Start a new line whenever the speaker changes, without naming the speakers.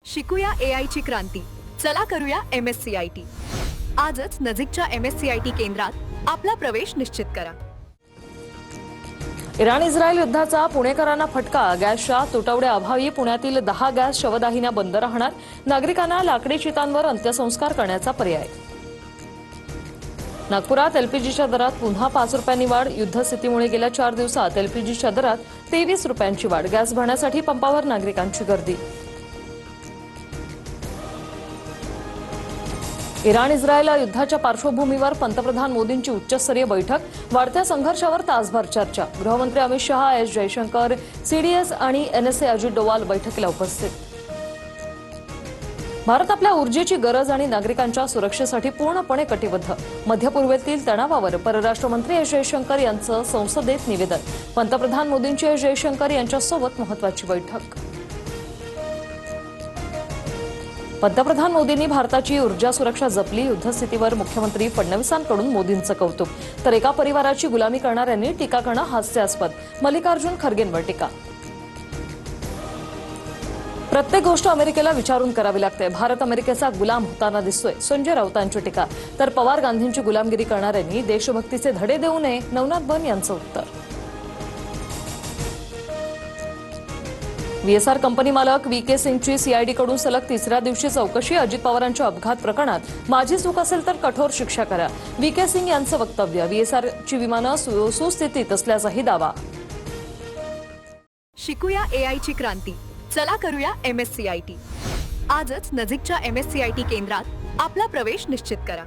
शिकूया AI ची क्रांती. चला करूया MSCIT. आजच नजीकच्या MSCIT केंद्रात आपला प्रवेश निश्चित करा.
इराण इस्रायल युद्धाचा पुणेकरांना फटका. गॅसच्या तुटवड्याअभावी पुण्यातील 10 गॅस शवदाहिन्या बंद राहणार. नागरिकांना लाकडी चितांवर अंत्यसंस्कार करण्याचा पर्याय. नागपुरात एलपीजीच्या दरात पुन्हा 5 रुपयांनी वाढ. युद्धस्थितीमुळे गेल्या 4 दिवसात एलपीजीच्या दरात 23 रुपयांची वाढ. गॅस भरण्यासाठी पंपावर नागरिकांची गर्दी. इराण इस्रायल युद्धाच्या पार्श्वभूमीवर पंतप्रधान मोदींची उच्चस्तरीय बैठक. वाढत्या संघर्षावर तासभर चर्चा. गृहमंत्री अमित शहा, एस जयशंकर, सीडीएस आणि एनएसए अजित डोवाल बैठकीला उपस्थित. भारत आपल्या ऊर्जेची गरज आणि नागरिकांच्या सुरक्षेसाठी पूर्णपणे कटिबद्ध. मध्य पूर्वेतील तणावावर परराष्ट्र मंत्री एस जयशंकर यांचं संसदेत निवेदन. पंतप्रधान मोदींची एस जयशंकर यांच्यासोबत महत्वाची बैठक. पंतप्रधान मोदींनी भारताची ऊर्जा सुरक्षा जपली. युद्धस्थितीवर मुख्यमंत्री फडणवीसांकडून मोदींचं कौतुक. तर एका परिवाराची गुलामी करणाऱ्यांनी टीका करणं हास्यास्पद. मल्लिकार्जुन खरगेंवर टीका. प्रत्येक गोष्ट अमेरिकेला विचारून करावी लागते. भारत अमेरिकेचा गुलाम होताना दिसतोय. संजय राऊतांची टीका. तर पवार गांधींची गुलामगिरी करणाऱ्यांनी देशभक्तीचे धडे देऊ नये. नवनाथ बन यांचं उत्तर. व्हीएसआर कंपनी मालक व्हीके सिंगची सीआयडीकडून सलग 3ऱ्या दिवशी चौकशी. अजित पवारांच्या अपघात प्रकरणात माझी चूक असेल तर कठोर शिक्षा करा. व्हीके सिंग यांचं वक्तव्य. व्हीएसआरची विमानं सुस्थितीत असल्याचाही दावा.
शिकूया AI ची क्रांती. चला करूया MSCIT. आजच नजीकच्या MSCIT केंद्रात आपला प्रवेश निश्चित करा.